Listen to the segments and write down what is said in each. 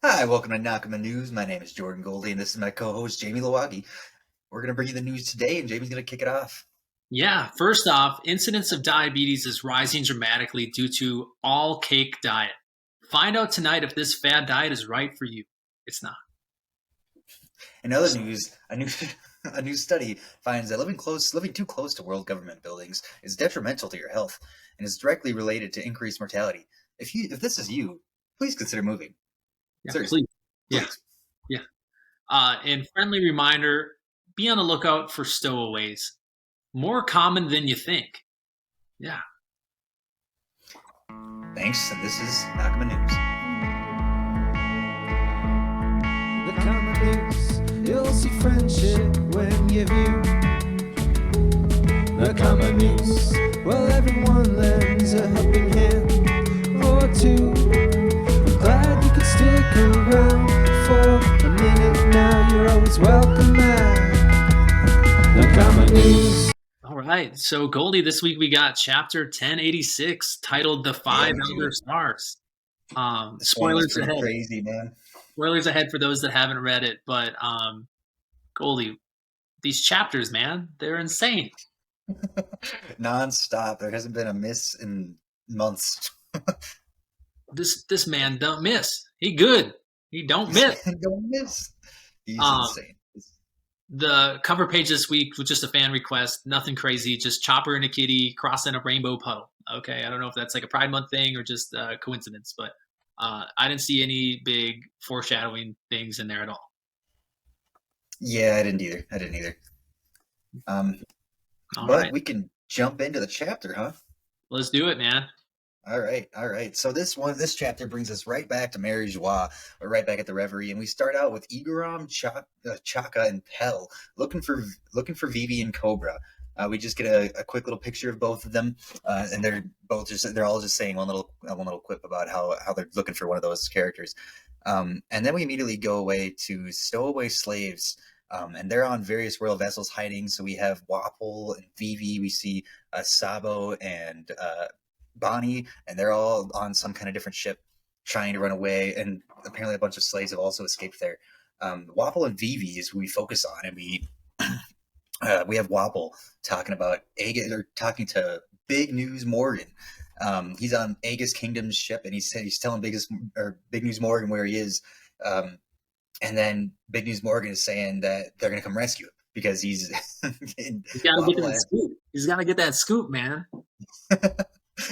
Hi, welcome to Nakama News. My name is Jordan Goldie, and this is my co-host Jamie Lawagi. We're going to bring you the news today, and Jamie's going to kick it off. Yeah, first off, incidence of diabetes is rising dramatically due to all cake diet. Find out tonight if this fad diet is right for you. It's not. In other news, a new study finds that living too close to world government buildings is detrimental to your health and is directly related to increased mortality. If this is you, please consider moving. Yeah, Seriously, please. Yeah, please. yeah. And friendly reminder, be on the lookout for stowaways. More common than you think. Yeah. Thanks, and this is Nakama News. The common news, you'll see friendship when you view the common news. Well, everyone lends a helping hand or two. I'm glad you could stick around for a minute now. You're always welcome at the common news. All right. So, Goldie, this week we got chapter 1086 titled The Yeah, Five we Elder do. Stars. This one was Spoilers pretty ahead. crazy, man. Spoilers ahead for those that haven't read it, but Goldie, these chapters, man, they're insane. Non-stop. There hasn't been a miss in months. This man don't miss. He good. He don't This miss. man don't miss. He's Um, insane. the cover page this week was just a fan request. Nothing crazy. Just Chopper and a kitty crossing a rainbow puddle. Okay, I don't know if that's like a Pride Month thing or just coincidence, but I didn't see any big foreshadowing things in there at all. Yeah, I didn't either. Um, All but right, we can jump into the chapter, huh? let's do it, man. All right, all right. So this chapter brings us right back to Mary Joie. We're right back at the Reverie, and we start out with Igaram, Chaka, and Pell looking for Vivi and Cobra. We just get a quick little picture of both of them, and they're all just saying one little quip about how they're looking for one of those characters. And then we immediately go away to stowaway slaves, and they're on various royal vessels hiding. So we have Wapple and Vivi. We see Sabo and Bonnie, and they're all on some kind of different ship trying to run away. And apparently, a bunch of slaves have also escaped there. Wapple and Vivi is who we focus on, and we have Wapple talking about They're talking to Big News Morgan. He's on Aegis Kingdom's ship, and he's telling Big News Morgan where he is. And then Big News Morgan is saying that they're going to come rescue him because he's He's got to get Wapple that scoop. He's got to get that scoop, man.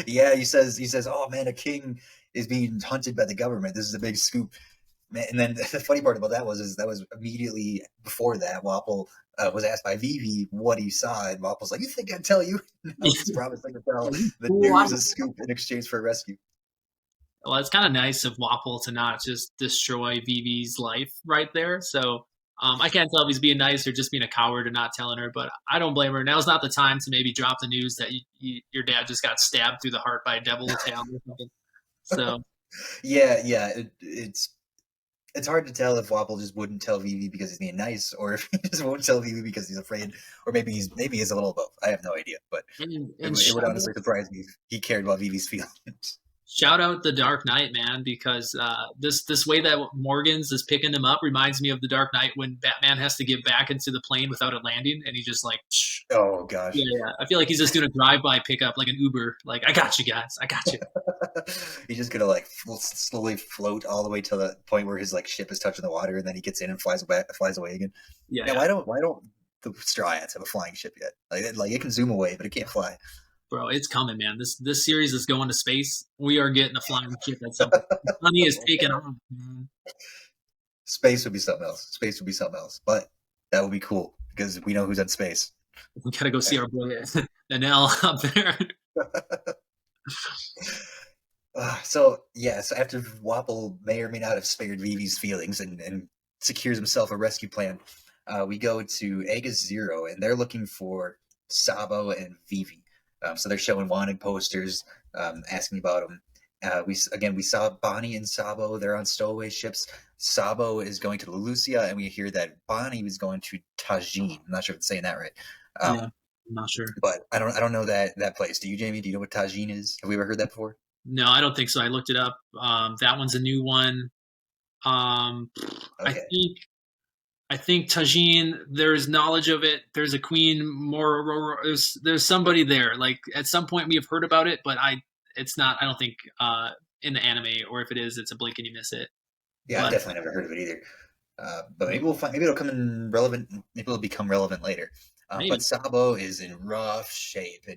yeah, he says, "Oh man, a king is being hunted by the government. This is a big scoop." Man, and then the funny part about that was immediately before that, Wapple was asked by Vivi what he saw, and Wapple's like, "You think I'd tell you?" No, he's promising to tell the news a scoop in exchange for a rescue. Well, it's kind of nice of Wapple to not just destroy Vivi's life right there. So I can't tell if he's being nice or just being a coward and not telling her, but I don't blame her. Now's not the time to maybe drop the news that your dad just got stabbed through the heart by a devil tail or something. So Yeah, yeah, it's hard to tell if Wapple just wouldn't tell Vivi because he's being nice, or if he just won't tell Vivi because he's afraid, or maybe he's a little both. I have no idea, but and it would honestly surprise me if he cared about Vivi's feelings. shout out the Dark Knight, man, because this way that Morgan's is picking him up reminds me of the Dark Knight when Batman has to get back into the plane without it landing, and he just like, psh. Oh Yeah, gosh. yeah. I feel like he's just doing a drive-by pickup, like an Uber. Like, I got you guys, I got you. He's just gonna like slowly float all the way to the point where his like ship is touching the water, and then he gets in and flies away again. Yeah, Now, yeah. why don't the Straw Hats have a flying ship yet? Like it can zoom away, but it can't fly. Bro, it's coming, man. This series is going to space. We are getting a flying ship at some point. Money is taking off, man. Space would be something else. Space would be something else, but that would be cool because we know who's in space. We gotta go see our boy Nanel up there. So yes, after Wapple may or may not have spared Vivi's feelings and secures himself a rescue plan, we go to Aegis Zero, and they're looking for Sabo and Vivi. So they're showing wanted posters, asking about them. We saw Bonnie and Sabo. They're on stowaway ships. Sabo is going to Lucia, and we hear that Bonnie was going to Tajin. I'm not sure if I'm saying that right, Yeah, um, I'm not sure. but I don't know that place. Do you, Jamie? Do you know what Tajin is? Have we ever heard that before? No, I don't think so. I looked it up. That one's a new one. Um, I Okay. think I think Tajin. There's knowledge of it. There's a queen. More. There's somebody there. Like at some point we have heard about it, but it's not. I don't think in the anime, or if it is, it's a blink and you miss it. Yeah, I've But definitely never heard of it either. But maybe we'll find. Maybe it'll come in relevant. Maybe it'll become relevant later. But maybe. Sabo is in rough shape, and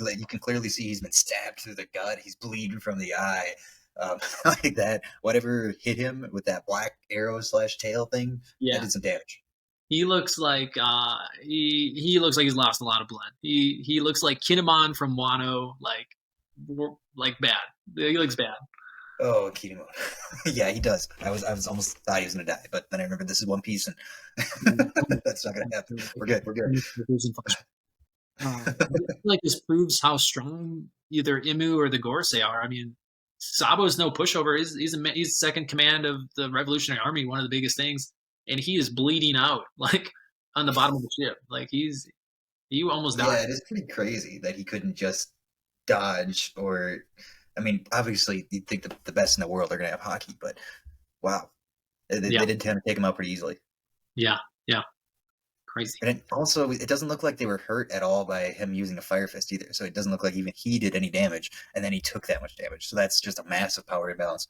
like, you can clearly see he's been stabbed through the gut. He's bleeding from the eye, like that. Whatever hit him with that black arrow slash tail thing, that Yeah. did some damage. He looks like he looks like he's lost a lot of blood. He looks like Kinemon from Wano, like bad. He looks bad. Oh, Kinemon. Yeah, he does. I was almost thought he was gonna die, but then I remembered this is One Piece, and that's not gonna happen. We're good. We're good. I feel like this proves how strong either Imu or the Gorosei are. I mean, Sabo's no pushover. He's second command of the Revolutionary Army, one of the biggest things, and he is bleeding out like on the bottom of the ship. Like he almost died. Yeah, it is pretty crazy that he couldn't just dodge or. I mean, obviously, you'd think the best in the world are gonna have hockey, but wow, Yeah, they did kind of take him out pretty easily. yeah, yeah. Crazy. And it doesn't look like they were hurt at all by him using a fire fist either. So it doesn't look like even he did any damage, and then he took that much damage. So that's just a massive power imbalance.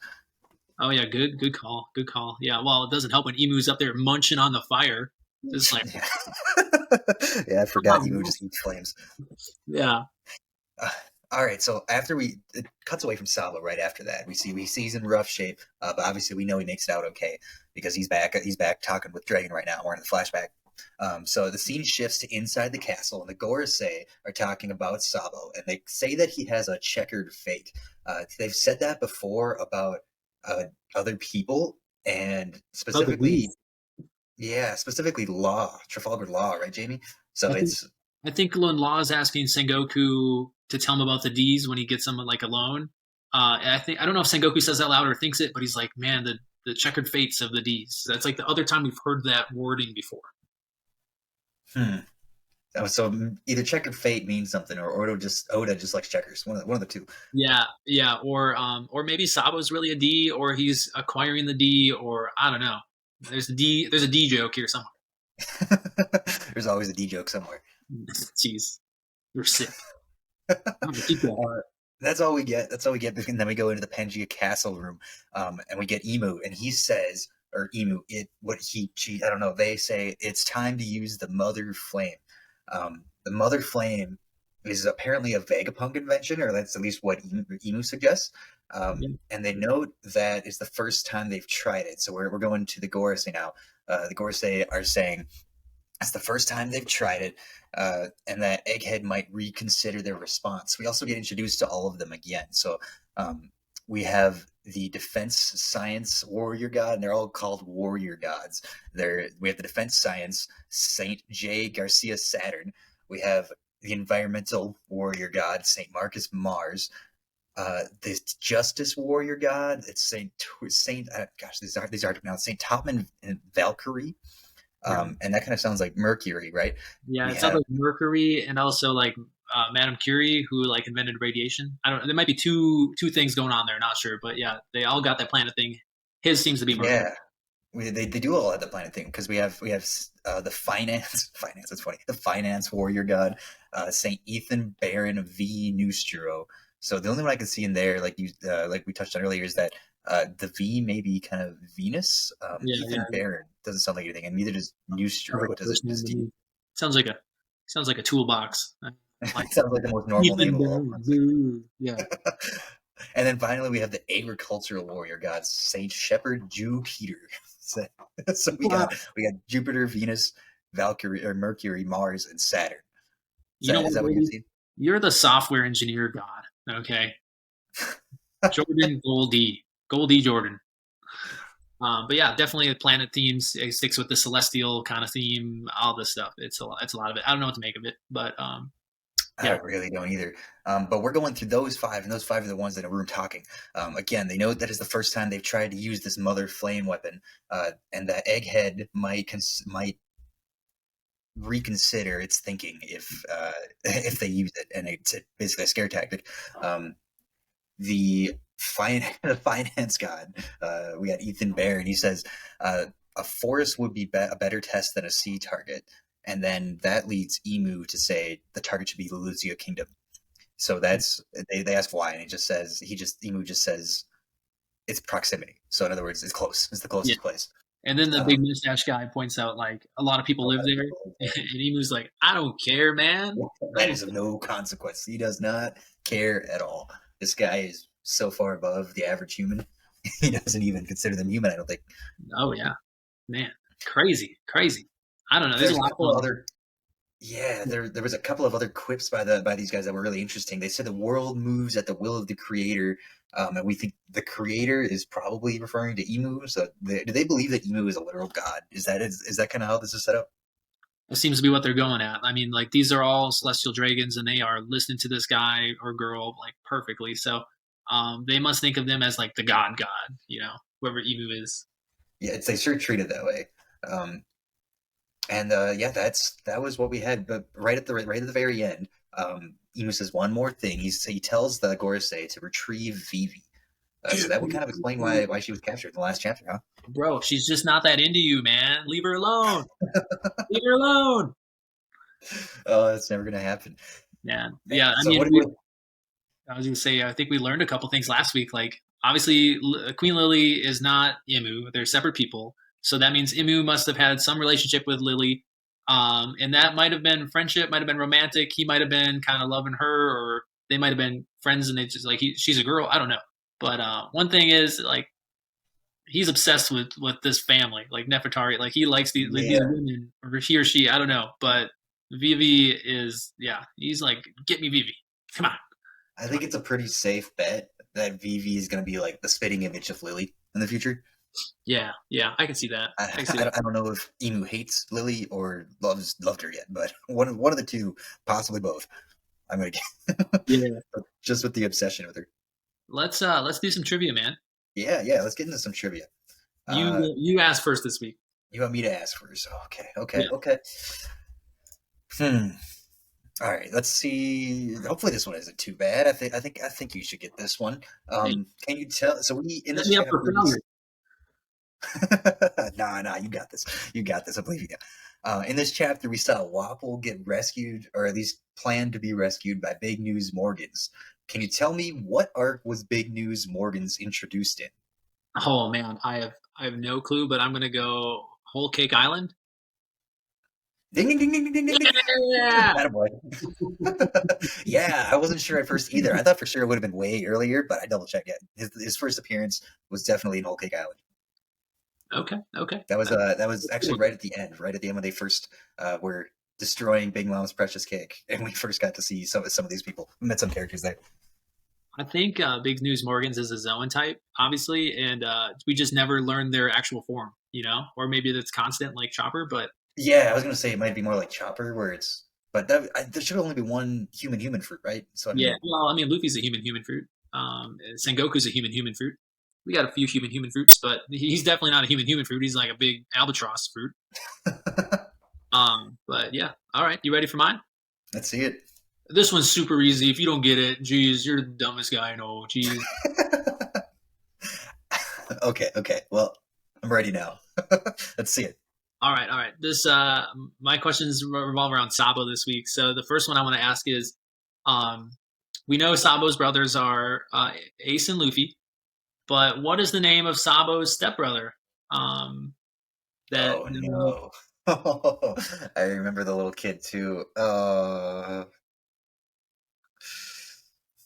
Oh yeah, good call, good call. Yeah, well, it doesn't help when Emu's up there munching on the fire, just like Yeah, yeah, I come forgot on, Emu bro. just eats flames. Yeah, Uh, all right, so after it cuts away from Sabo right after that. We see he's in rough shape, but obviously we know he makes it out okay because he's back. He's back talking with Dragon right now. We're in the flashback. So the scene shifts to inside the castle, and the Gorosei are talking about Sabo, and they say that he has a checkered fate. They've said that before about uh, other people, and about the specifically, bees. yeah, specifically Law, Trafalgar Law, right, Jamie? So I think it's I think Lin Law is asking Sengoku to tell him about the D's when he gets them like alone. I don't know if Sengoku says that loud or thinks it, but he's like, man, the checkered fates of the D's. That's like the other time we've heard that wording before. hmm. So either checkered fate means something, or Oda just likes checkers. One of the two. Yeah, yeah, or maybe Sabo's really a D, or he's acquiring the D, or I don't know. There's a D joke here somewhere. There's always a D joke somewhere. Jeez, you're sick. Keep going. That's all we get. That's all we get. And then we go into the Pangea Castle room, and we get Emu, and he says, or Emu, I don't know. They say it's time to use the Mother Flame. The Mother Flame is apparently a Vegapunk invention, or that's at least what Emu suggests. Yeah, And they note that it's the first time they've tried it. So we're going to the Gorosei now. The Gorosei are saying it's the first time they've tried it, and that Egghead might reconsider their response. We also get introduced to all of them again. So we have the defense science warrior god, and they're all called warrior gods. We have the defense science Saint J. Garcia Saturn. We have the environmental warrior god Saint Marcus Mars. The justice warrior god, it's Saint. Gosh, these are pronounced Saint Topman and Valkyrie. yeah, And that kind of sounds like Mercury, right? yeah. We It sounds have like Mercury and also like Madame Curie, who like invented radiation. I don't. There might be two things going on there. Not sure, but yeah, they all got that planet thing. His seems to be Mercury. yeah, they do all have the planet thing because we have the finance. That's funny. The finance warrior god, Saint Ethan Baron V Neustro. So the only one I can see in there, like we touched on earlier, is that the V may be kind of Venus. Yeah, Ethan yeah. Baron doesn't sound like anything, and neither does Sounds like Neustro. a first name to me. Sounds like a sounds like a toolbox. Like It sounds like the most normal name Ethan of all. Bear. Yeah. And then finally, we have the agricultural warrior gods, Saint Shepherd, Jew, Peter. So, so we got Jupiter, Venus, Valkyrie, or Mercury, Mars, and Saturn. You know Is what, that what you're baby? seeing? You're the software engineer god. Okay. Jordan Goldie Jordan. But yeah, definitely the planet themes. It sticks with the celestial kind of theme. All this stuff. It's a lot. It's a lot of it. I don't know what to make of it, but I yeah, really don't either. But we're going through those five, and those five are the ones in a room talking. Again, they know that is the first time they've tried to use this mother flame weapon, and that Egghead might reconsider its thinking if they use it, and it's basically a scare tactic. The the finance god. We got Ethan Bear, and he says a forest would be a better test than a sea target, and then that leads Emu to say the target should be the Luzia Kingdom. So that's they ask why, and Emu just says it's proximity. So in other words, it's close. It's the Yeah. closest place. And then the big mustache guy points out like a lot of people live there, and Emu's like, I don't care, man. That is of no consequence. He does not care at all. This guy is so far above the average human. He doesn't even consider them human, I don't think. Oh yeah, man, crazy. I don't know. There's a a lot couple of other there was a couple of other quips by these guys that were really interesting. They said the world moves at the will of the creator, and we think the creator is probably referring to Emu. So do they believe that Emu is a literal god? Is that kind of how this is set up? It seems to be what they're going at. I mean, like these are all celestial dragons, and they are listening to this guy or girl like perfectly. So they must think of them as like the god, whoever Emu is. Yeah, they sure treated that way. And yeah, that was what we had. But right at the very end, Emu says one more thing. He tells the Gorosei to retrieve Vivi. So that would kind of explain why she was captured in the last chapter, huh? Bro, she's just not that into you, man. Leave her alone. Leave her alone. Oh, that's never gonna happen. Yeah. I So mean, I was gonna say, I think we learned a couple things last week. Like, obviously, Queen Lily is not Emu; they're separate people. So that means Emu must have had some relationship with Lily, and that might have been friendship, might have been romantic. He might have been kind of loving her, or they might have been friends, and they just like she's a girl. I don't know. But one thing is, like, he's obsessed with this family, like Nefertari. Like, he likes these women, or he or she. I don't know, but Vivi is, he's like, get me Vivi, come on. I think it's a pretty safe bet that Vivi is going to be like the spitting image of Lily in the future. Yeah, I can see that. I don't know if Emu hates Lily or loved her yet, but one of the two, possibly both. I'm gonna get just with the obsession with her. Let's do some trivia, man. Yeah, let's get into some trivia. You asked first this week. You want me to ask first? Okay. All right, let's see. Hopefully, this one isn't too bad. I think you should get this one. Can you tell? So we in this chapter. Nah, you got this. I believe you. In this chapter, we saw Wapol get rescued, or at least planned to be rescued by Big News Morgans. Can you tell me what arc was Big News Morgans introduced in? Oh man, I have no clue, but I'm gonna go Whole Cake Island. Ding ding ding ding ding ding ding. Yeah. Yeah, I wasn't sure at first either. I thought for sure it would have been way earlier, but I double checked it. His first appearance was definitely in Whole Cake Island. Okay. That was actually right at the end when they first were destroying Big Mom's precious cake, and we first got to see some of these people. We met some characters there. I think Big News Morgans is a Zoan type, obviously, and we just never learned their actual form, or maybe that's constant like Chopper. But yeah, I was gonna say it might be more like Chopper, where it's. But there should only be one human fruit, right? So well, I mean, Luffy's a human fruit. Sengoku's a human fruit. We got a few human fruits, but he's definitely not a human fruit. He's like a big albatross fruit. But yeah, all right. You ready for mine? Let's see it. This one's super easy. If you don't get it, geez, you're the dumbest guy I know. Geez. Okay. Well, I'm ready now. Let's see it. All right. This my questions revolve around Sabo this week. So the first one I want to ask is, we know Sabo's brothers are Ace and Luffy, but what is the name of Sabo's stepbrother? No. I remember the little kid too.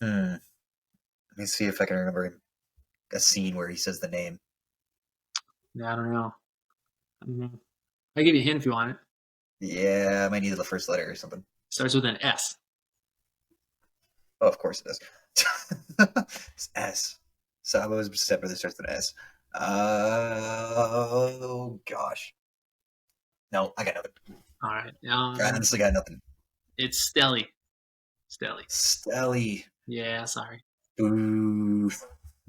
Let me see if I can remember a scene where he says the name. I don't know. I'll give you a hint if you want it. Yeah, I might need the first letter or something. Starts with an S. Oh, of course it does. It's S. Sabo's stepbrother starts with an S. Oh, gosh. No, I got nothing. All right. I honestly got nothing. It's Stelly. Stelly. Yeah, sorry. Boo.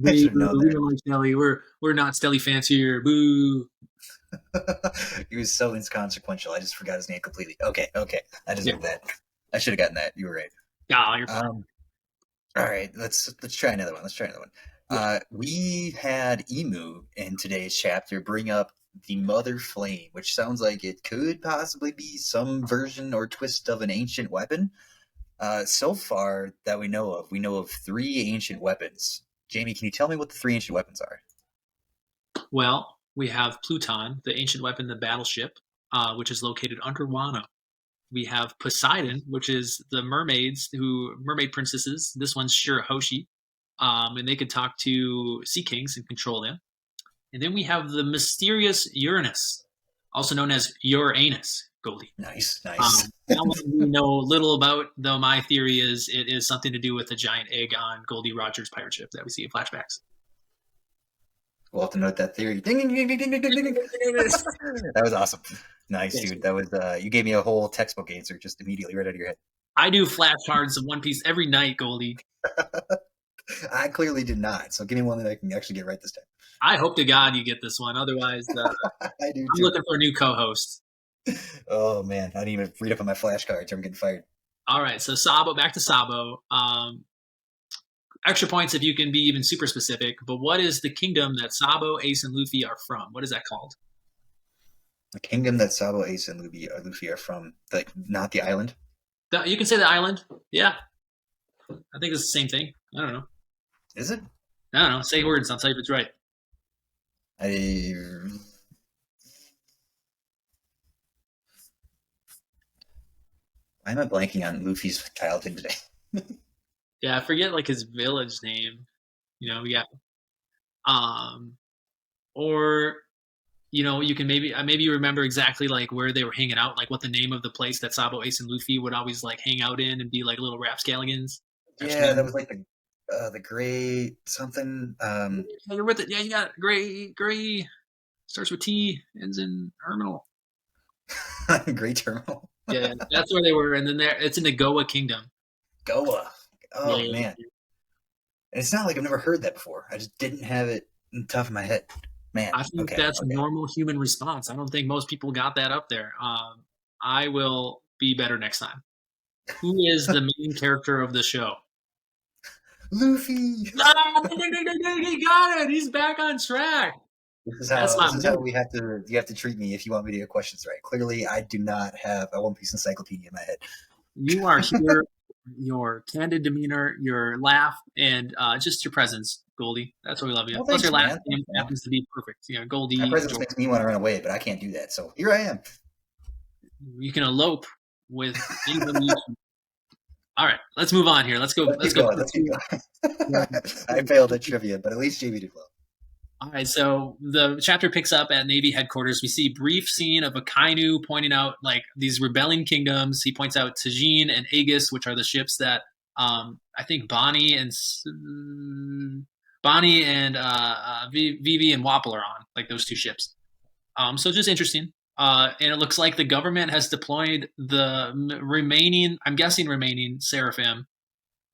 I should know that. We don't like Stelly. We're not Stelly fans here. Boo. He was so inconsequential. I just forgot his name completely. Okay. I deserve that. I should have gotten that. You were right. Oh, you're fine. All right, let's try another one. We had Emu in today's chapter bring up the Mother Flame, which sounds like it could possibly be some version or twist of an ancient weapon. So far that we know of 3 ancient weapons. Jamie, can you tell me what the 3 ancient weapons are? Well, we have Pluton, the ancient weapon, the battleship, which is located under Wano. We have Poseidon, which is the mermaid princesses. This one's Shirahoshi, and they could talk to sea kings and control them. And then we have the mysterious Uranus, also known as Uranus, Goldie. Nice. That one we know little about, though my theory is it is something to do with the giant egg on Goldie Roger's pirate ship that we see in flashbacks. We'll have to note that theory. Ding, ding, ding, ding, ding, ding, ding, ding. That was awesome. Nice, dude. That was you gave me a whole textbook answer just immediately right out of your head. I do flashcards of One Piece every night, Goldie. I clearly did not. So give me one that I can actually get right this time. I hope to God you get this one. Otherwise, I do. I'm looking for a new co-host. Oh man, I didn't even read up on my flashcards. I'm getting fired. All right, so Sabo, back to Sabo. Extra points if you can be even super specific. But what is the kingdom that Sabo, Ace, and Luffy are from? What is that called? The kingdom that Sabo, Ace, and Luffy are from, like not the island. You can say the island. Yeah, I think it's the same thing. I don't know. Is it? I don't know. Say words. I'll tell you if it's right. Why am I blanking on Luffy's childhood today? Yeah, I forget like his village name. Yeah. Or you can maybe you remember exactly like where they were hanging out, like what the name of the place that Sabo, Ace, and Luffy would always like hang out in and be like little rapscallions. Yeah, that was like the gray something. You're with it. Yeah, you got gray. Starts with T, ends in terminal. Gray terminal. Yeah, that's where they were, and then it's in the Goa Kingdom. Goa. Oh yeah. Man, it's not like I've never heard that before. I just didn't have it in the top of my head. Man, I think that's a normal human response. I don't think most people got that up there. I will be better next time. Who is the main character of the show? Luffy. He got it. He's back on track. This is how we have to. You have to treat me if you want me to get questions right. Clearly, I do not have a One Piece encyclopedia in my head. You are here. Your candid demeanor, your laugh, and just your presence, Goldie. That's why we love you. Plus, your last name happens to be perfect. Goldie. My presence makes me want to run away, but I can't do that. So here I am. You can elope with anybody. All right, let's move on here. Let's go. Let's go. I failed at trivia, but at least JB did well. All right, so the chapter picks up at Navy headquarters. We see a brief scene of Akainu pointing out like these rebelling kingdoms. He points out Tajin and Aegis, which are the ships that I think Bonnie and Vivi and Wapple are on, like those 2 ships. So just interesting. And it looks like the government has deployed the remaining Seraphim,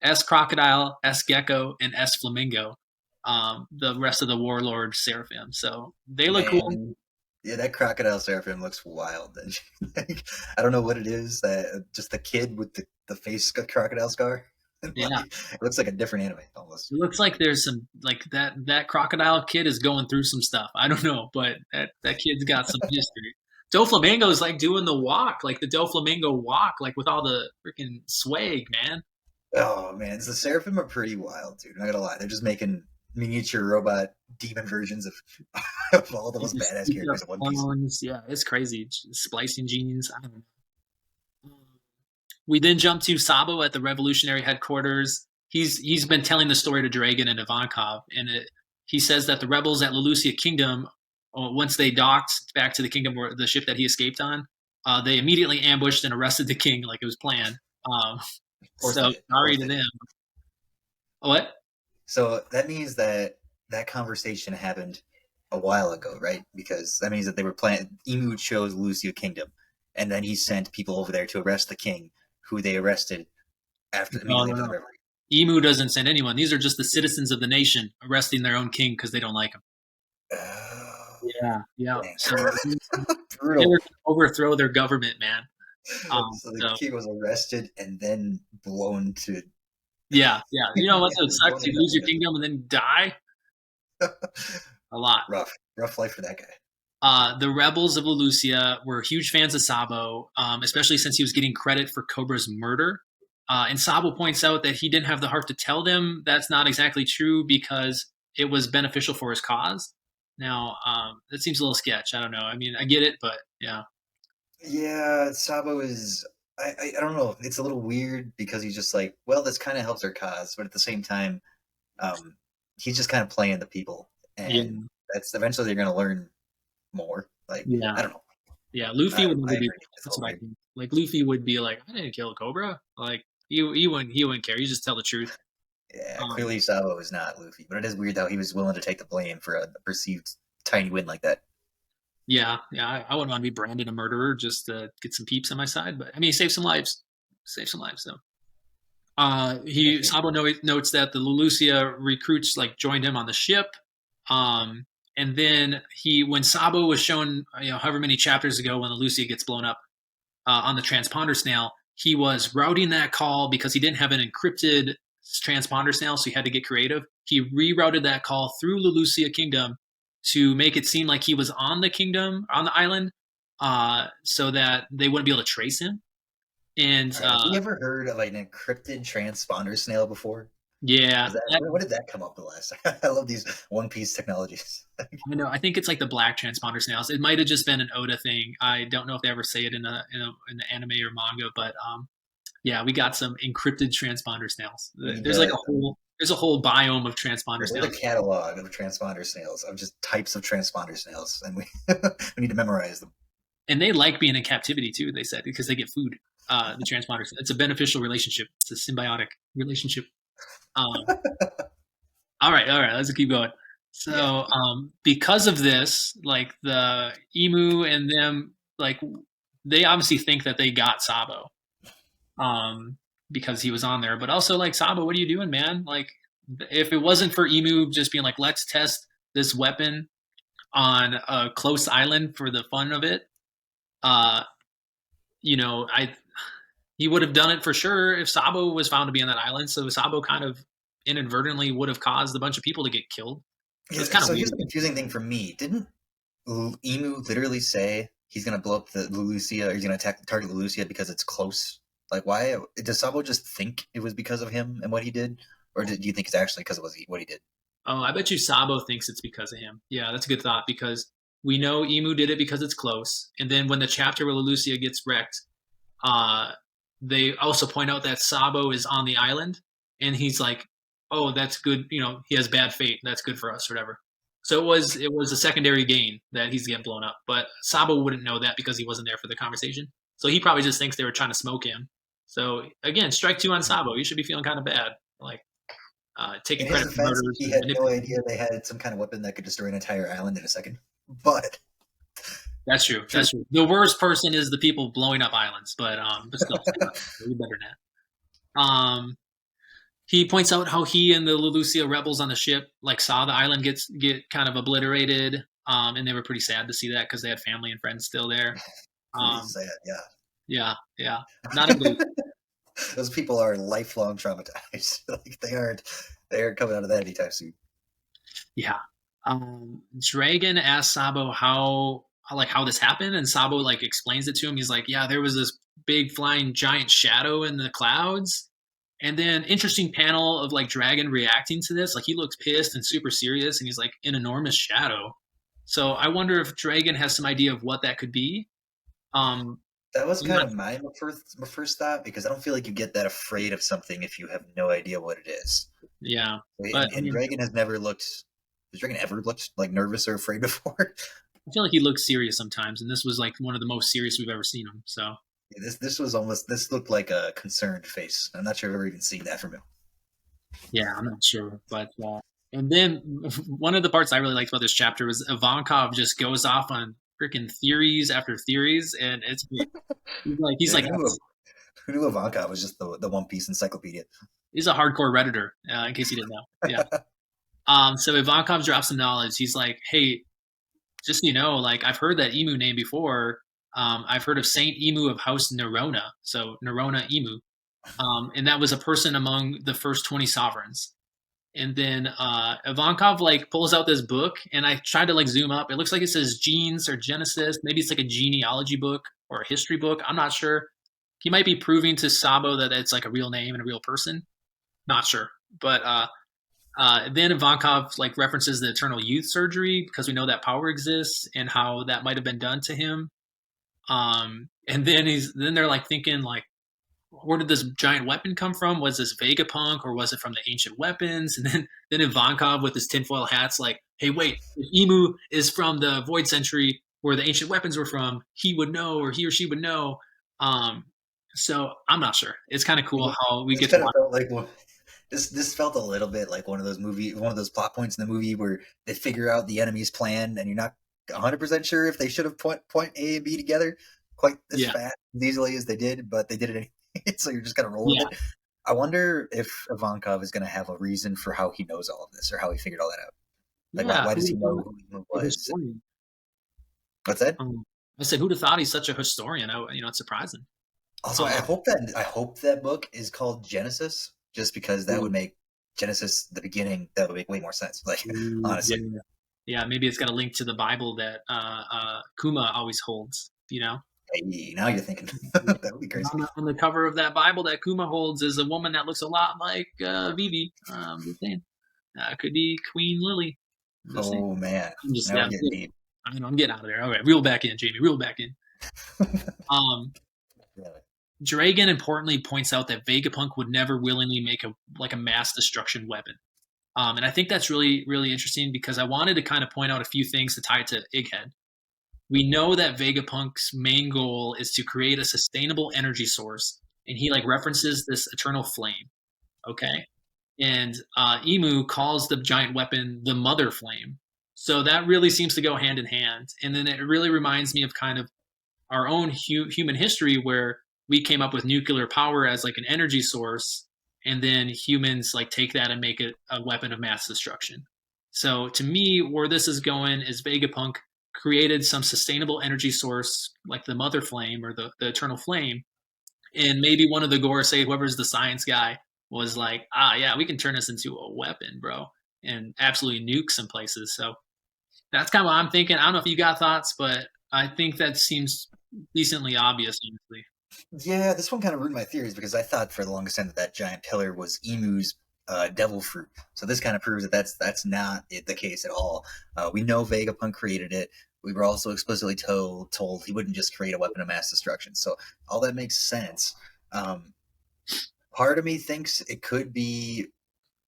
S Crocodile, S Gecko, and S Flamingo. The rest of the Warlord Seraphim. So they look cool. Yeah, that Crocodile Seraphim looks wild. I don't know what it is. Just the kid with the face crocodile scar. Yeah, it looks like a different anime almost. It looks like there's some like that crocodile kid is going through some stuff. I don't know, but that kid's got some history. Doflamingo is like doing the walk, like the Doflamingo walk, like with all the freaking swag, man. Oh man, the Seraphim are pretty wild, dude. I'm not gonna lie, they're just making miniature robot demon versions of all the most badass characters in One Piece. Yeah, it's crazy. Splicing genes. I don't know. We then jump to Sabo at the revolutionary headquarters. He's been telling the story to Dragon and Ivankov, and he says that the rebels at Lelucia Kingdom, once they docked back to the kingdom where the ship that he escaped on, they immediately ambushed and arrested the king like it was planned. So sorry to them. What? So that means that conversation happened a while ago, right? Because that means that they were planning. Emu chose Lucia Kingdom, and then he sent people over there to arrest the king, who they arrested after immediately after the Reverie. Emu doesn't send anyone. These are just the citizens of the nation arresting their own king because they don't like him. Yeah. So they were to overthrow their government, man. So the king was arrested and then blown to. Yeah. You know what? It sucks. You lose your kingdom and then die. A lot. Rough life for that guy. The rebels of Lelucia were huge fans of Sabo, especially since he was getting credit for Cobra's murder. And Sabo points out that he didn't have the heart to tell them that's not exactly true because it was beneficial for his cause. Now, that seems a little sketch. I don't know. I mean, I get it, but yeah. Yeah, Sabo is. I don't know. It's a little weird because he's just like, well, this kind of helps our cause, but at the same time, um, he's just kind of playing the people, Yeah. and that's eventually you're going to learn more. Like, Yeah. I don't know. Yeah. Luffy would I never do agree. that. It's That's all what I weird. think. Like, Luffy would be like, I didn't kill a Cobra. Like, he wouldn't care. You just tell the truth. Yeah, Um, clearly Sabo is not Luffy, but it is weird how he was willing to take the blame for a perceived tiny win like that. Yeah, yeah, I wouldn't want to be branded a murderer just to get some peeps on my side, but I mean, he saved some lives. Save some lives, though. He Sabo notes that the Lelucia recruits like joined him on the ship, um, and then when Sabo was shown, however many chapters ago, when the Lucia gets blown up on the transponder snail, he was routing that call because he didn't have an encrypted transponder snail, so he had to get creative. He rerouted that call through Lelucia Kingdom to make it seem like he was on the kingdom, on the island, so that they wouldn't be able to trace him. And All right, have you ever heard of like an encrypted transponder snail before? yeah, Is that when did that come up the last time? I love these One Piece technologies. I know. I think it's like the black transponder snails. It might have just been an Oda thing. I don't know if they ever say it in the anime or manga, but yeah, we got some encrypted transponder snails. There's like a whole biome of transponder There's a snails, catalog of transponder snails of just types of transponder snails, and we we need to memorize them. and they like being in captivity too. They said because they get food. The transponders. It's a beneficial relationship. It's a symbiotic relationship. Um, all right. Let's keep going. Yeah, So, because of this, like the emu and them, like they obviously think that they got Sabo, because he was on there. But also, like Sabo, what are you doing, man? Like, if it wasn't for emu just being like, let's test this weapon on a close island for the fun of it, uh, I he would have done it for sure if Sabo was found to be on that island. So Sabo kind of inadvertently would have caused a bunch of people to get killed. So yeah. it's kind of So weird. here's the confusing thing for me: didn't Emu literally say he's gonna blow up the Lelucia, or he's gonna attack target Lelucia because it's close? Like, why does Sabo just think it was because of him and what he did, or do you think it's actually because it was what he did? Oh, I bet you Sabo thinks it's because of him. Yeah, that's a good thought because we know Emu did it because it's close. And then when the chapter where Lelucia gets wrecked, uh, they also point out that Sabo is on the island, and he's like, "Oh, that's good. He has bad fate. That's good for us, or whatever." So it was a secondary gain that he's getting blown up, but Sabo wouldn't know that because he wasn't there for the conversation. So he probably just thinks they were trying to smoke him. So again, strike two on Sabo. You should be feeling kind of bad, like taking In his credit for defense, murders he and had no manipulating. idea they had some kind of weapon that could destroy an entire island in a second. But That's true. sure, That's true. The worst person is the people blowing up islands, but still, way better than that. He points out how he and the Lelucia rebels on the ship like saw the island get kind of obliterated, and they were pretty sad to see that because they had family and friends still there. pretty Um, sad. Yeah, yeah, yeah, not a good. those people are lifelong traumatized. Like they aren't coming out of that anytime soon. Yeah. Dragon asks Sabo how this happened, and Sabo like explains it to him. He's like, yeah, there was this big flying giant shadow in the clouds. And then interesting panel of like Dragon reacting to this. Like he looks pissed and super serious, and he's like an enormous shadow. So I wonder if Dragon has some idea of what that could be. Um, That was I'm kind not, of my first thought, because I don't feel like you get that afraid of something if you have no idea what it is. yeah, but I And mean, Dragon has never looked. Has Dragon ever looked like nervous or afraid before? I feel like he looks serious sometimes, and this was like one of the most serious we've ever seen him. So This looked like a concerned face. I'm not sure I've ever even seen that from him. yeah, I'm not sure, but and then one of the parts I really liked about this chapter was Ivankov just goes off on freaking theories after theories, and it's great. He's Yeah, like who knew Ivanka was just the One Piece encyclopedia? he's a hardcore redditor. In case you didn't know, yeah. So Ivankov drops some knowledge. He's like, hey, just so you know, like I've heard that Emu name before. I've heard of Saint Emu of House Nerona, so Nerona Emu, and that was a person among the first 20 sovereigns. And then Ivankov like pulls out this book, and I tried to like zoom up. It looks like it says genes or Genesis. Maybe it's like a genealogy book or a history book. I'm not sure. He might be proving to Sabo that it's like a real name and a real person. Not sure. But then Ivankov like references the eternal youth surgery because we know that power exists and how that might have been done to him. And then they're like thinking like, where did this giant weapon come from? Was this Vegapunk or was it from the ancient weapons? And then Ivankov with his tinfoil hat's like, hey, wait, if Emu is from the Void Century where the ancient weapons were from, he would know, or he or she would know. So I'm not sure. It's kind of cool how we get to watch. Felt like this felt a little bit like one of those plot points in the movie where they figure out the enemy's plan and you're not 100% sure if they should have point A and B together quite as fast as easily as they did, but they did it anyway. So you're just gonna roll with it. I wonder if Ivankov is gonna have a reason for how he knows all of this or how he figured all that out. Like, why does he know who he was? What's that? I said, who'd have thought he's such a historian? It's surprising. Also, I hope that book is called Genesis, just because that would make Genesis the beginning. That would make way more sense. Like, honestly, maybe it's got a link to the Bible that Kuma always holds. Hey, now you're thinking. That would be crazy. On the cover of that Bible that Kuma holds is a woman that looks a lot like Vivi. Just saying. Could be Queen Lily. Oh, man. I'm getting out of there. Okay, reel back in, Jamie. Reel back in. Dragon importantly points out that Vegapunk would never willingly make a mass destruction weapon. And I think that's really, really interesting because I wanted to kind of point out a few things to tie it to Egghead. We know that Vegapunk's main goal is to create a sustainable energy source, and he like references this eternal flame. Okay. And Emu calls the giant weapon the mother flame. So that really seems to go hand in hand. And then it really reminds me of kind of our own human history where we came up with nuclear power as like an energy source, and then humans like take that and make it a weapon of mass destruction. So to me, where this is going is Vegapunk created some sustainable energy source like the mother flame or the eternal flame. And maybe one of the Gorosei, whoever's the science guy, was like, we can turn this into a weapon, bro, and absolutely nuke some places. So that's kind of what I'm thinking. I don't know if you got thoughts, but I think that seems decently obvious, honestly. Yeah, this one kind of ruined my theories because I thought for the longest time that giant pillar was Emu's devil fruit. So this kind of proves that that's not the case at all. We know Vegapunk created it. We were also explicitly told he wouldn't just create a weapon of mass destruction. So all that makes sense. Part of me thinks it could be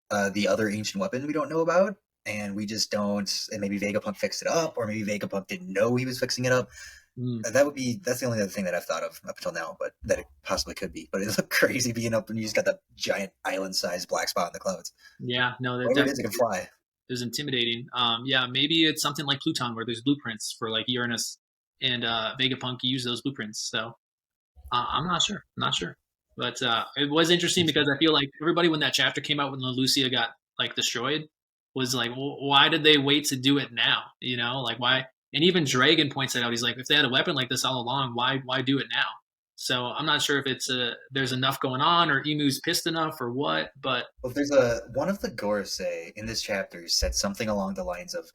the other ancient weapon we don't know about, and we just don't. And maybe Vegapunk fixed it up, or maybe Vegapunk didn't know he was fixing it up. That's the only other thing that I've thought of up until now, but that it possibly could be. But it looked crazy being up and you just got that giant island-sized black spot in the clouds. Yeah, no, whatever it is, it can fly. It was intimidating. Maybe it's something like Pluton where there's blueprints for like Uranus, and Vegapunk used those blueprints. So I'm not sure. But it was interesting because I feel like everybody when that chapter came out when Lucia got like destroyed was like, well, why did they wait to do it now? Like why? And even Dragon points it out. He's like, if they had a weapon like this all along, why do it now? So I'm not sure if it's there's enough going on or Emu's pissed enough or what. But there's one of the Gorosei in this chapter said something along the lines of,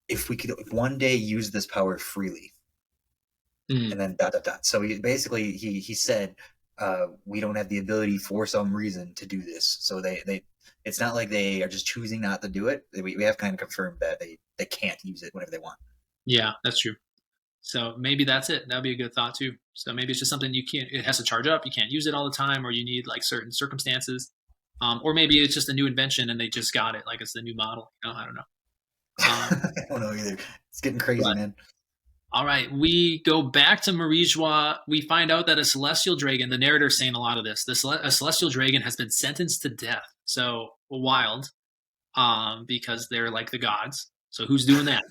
if we could one day use this power freely, and then ... So he said, we don't have the ability for some reason to do this. So they it's not like they are just choosing not to do it. We have kind of confirmed that they can't use it whenever they want. Yeah, that's true. So maybe that's it. That'd be a good thought too. So maybe it's just something it has to charge up. You can't use it all the time, or you need like certain circumstances. Or maybe it's just a new invention and they just got it. Like it's the new model. I don't know. I don't know either. It's getting crazy, man. All right, we go back to Marie-Joie. We find out that a celestial dragon, the narrator's saying a lot of this, a celestial dragon has been sentenced to death. So wild, because they're like the gods. So who's doing that?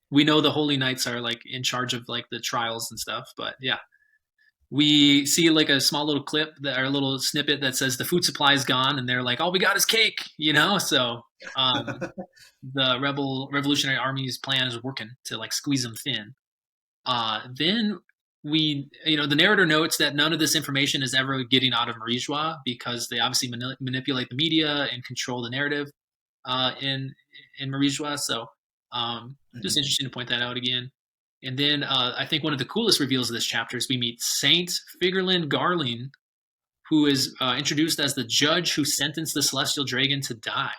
We know the holy knights are like in charge of like the trials and stuff, but yeah. We see like a small little clip or a little snippet that says the food supply is gone, and they're like, all we got is cake, So the revolutionary army's plan is working to like squeeze them thin. Then the narrator notes that none of this information is ever getting out of Marie-Joie because they obviously manipulate the media and control the narrative in Marie-Joie. So just interesting to point that out again. And then I think one of the coolest reveals of this chapter is we meet Saint Figurlin Garling, who is introduced as the judge who sentenced the Celestial Dragon to die.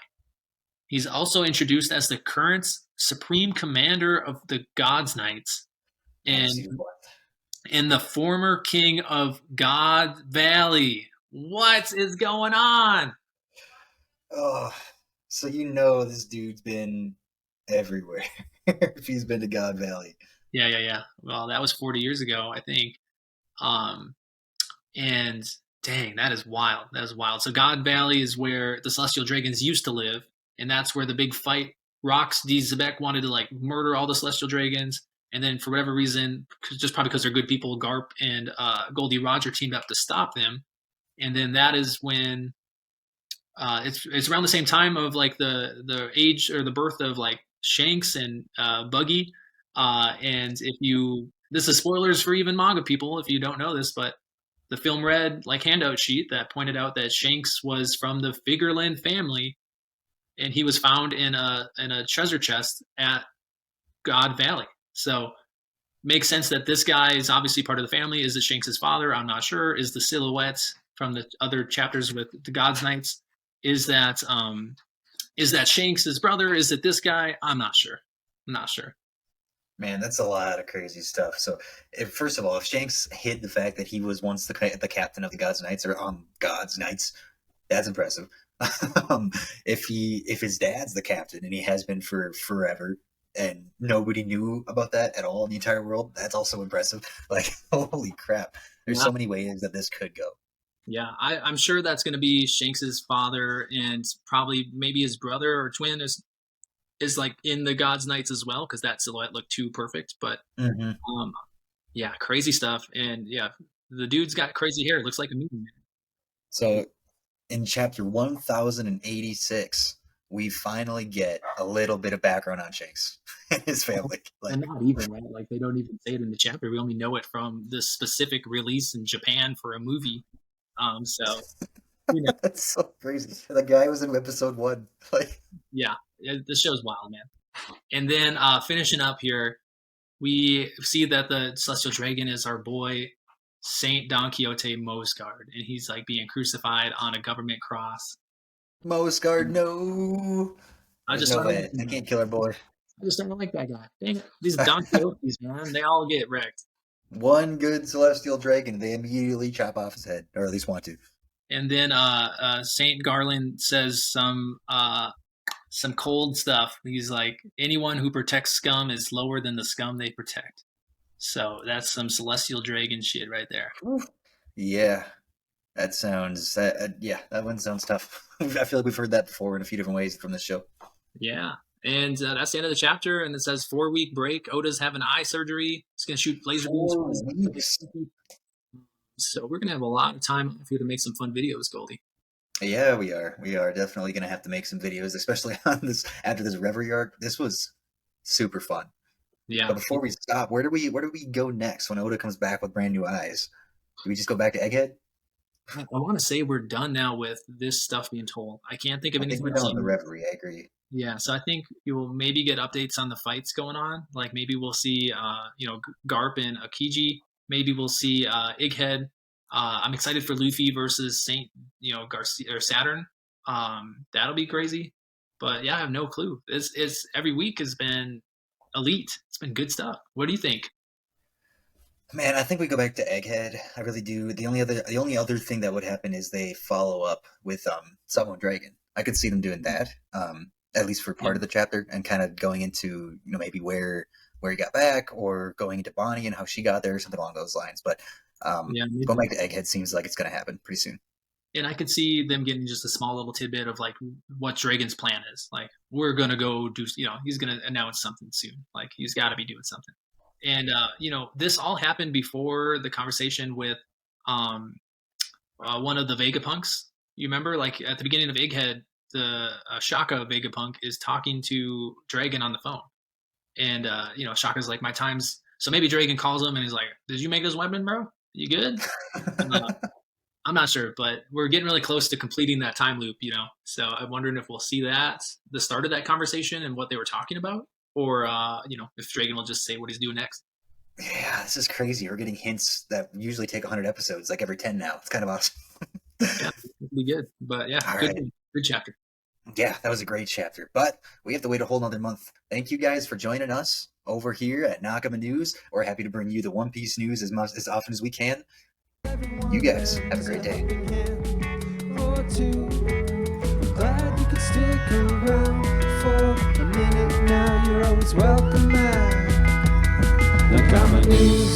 He's also introduced as the current supreme commander of the God's Knights and the former king of God Valley. What is going on? Oh, so this dude's been everywhere if he's been to God Valley. Yeah. Well, that was 40 years ago, I think. And dang, that is wild. That is wild. So God Valley is where the Celestial Dragons used to live, and that's where the big fight. Rox D. Zebek wanted to like murder all the Celestial Dragons, and then for whatever reason, just probably because they're good people, Garp and Goldie Roger teamed up to stop them. And then that is when it's around the same time of like the age or the birth of like Shanks and Buggy. And this is spoilers for even manga people if you don't know this, but the film read like handout sheet that pointed out that Shanks was from the Figurlin family, and he was found in a treasure chest at God Valley. So makes sense that this guy is obviously part of the family. Is it Shanks' father? I'm not sure. Is the silhouette from the other chapters with the God's Knights? Is that Shanks' brother? Is it this guy? I'm not sure. Man, that's a lot of crazy stuff. So, first of all, if Shanks hid the fact that he was once the captain of the God's Knights or God's Knights, that's impressive. If his dad's the captain and he has been for forever, and nobody knew about that at all in the entire world, that's also impressive. Like, holy crap! There's so many ways that this could go. Yeah, I'm sure that's going to be Shanks' father and probably maybe his brother or twin is like in the God's Knights as well, because that silhouette looked too perfect. But yeah, crazy stuff. And yeah, the dude's got crazy hair. It looks like a movie. So in chapter 1086, we finally get a little bit of background on Shanks and his family. Like, and not even, right? Like they don't even say it in the chapter. We only know it from this specific release in Japan for a movie. So that's so crazy. The guy was in episode 1. Like, yeah, the show's wild, man. And then finishing up here, we see that the Celestial Dragon is our boy Saint Don Quixote Mosgard, and he's like being crucified on a government cross. Mosgard, no! I can't kill our boy. I just don't like that guy. Dang it. These Don Quixotes, man, they all get wrecked. One good Celestial Dragon, they immediately chop off his head, or at least want to. And then Saint Garland says some cold stuff. He's like, anyone who protects scum is lower than the scum they protect. So that's some Celestial Dragon shit right there. Yeah, that sounds. That one sounds tough. I feel like we've heard that before in a few different ways from this show. Yeah, and that's the end of the chapter. And it says 4-week break. Oda's having eye surgery. He's gonna shoot laser beams. So we're gonna have a lot of time here to make some fun videos, Goldie. Yeah, we are. We are definitely gonna have to make some videos, especially on this after this Reverie arc. This was super fun. Yeah. But before we stop, where do we go next when Oda comes back with brand new eyes? Do we just go back to Egghead? I want to say we're done now with this stuff being told. I can't think of anything. I think we're done with the Reverie. I agree. Yeah, so I think you will maybe get updates on the fights going on. Like maybe we'll see, Garp and Akiji. Maybe we'll see Egghead. I'm excited for Luffy versus Saint, Garcia or Saturn. That'll be crazy. But yeah, I have no clue. It's every week has been elite. It's been good stuff. What do you think? Man, I think we go back to Egghead. I really do. The only other thing that would happen is they follow up with Someone Dragon. I could see them doing that, at least for part of the chapter, and kind of going into maybe where he got back, or going into Bonnie and how she got there, something along those lines. But going back to Egghead seems like it's going to happen pretty soon. And I could see them getting just a small little tidbit of like what Dragon's plan is. Like, we're gonna go do, he's gonna announce something soon. Like, he's got to be doing something. And this all happened before the conversation with one of the Vegapunks. You remember, like at the beginning of Egghead, the Shaka Vegapunk is talking to Dragon on the phone, and Shaka's like, "My time's So maybe Draken calls him and he's like, "Did you make this weapon, bro? You good?" I'm not sure, but we're getting really close to completing that time loop, you know. So I'm wondering if we'll see the start of that conversation and what they were talking about, or you know, if Draken will just say what he's doing next. Yeah, this is crazy. We're getting hints that usually take 100 episodes, like every 10 now. It's kind of awesome. Yeah, it'll be good. But yeah, All good, right. good chapter. Yeah, that was a great chapter. But we have to wait a whole nother month. Thank you guys for joining us over here at Nakama News. We're happy to bring you the One Piece news as often as we can. You guys have a great day. Or two. I'm glad you could stick around for a minute now. You're always welcome back. Nakama News.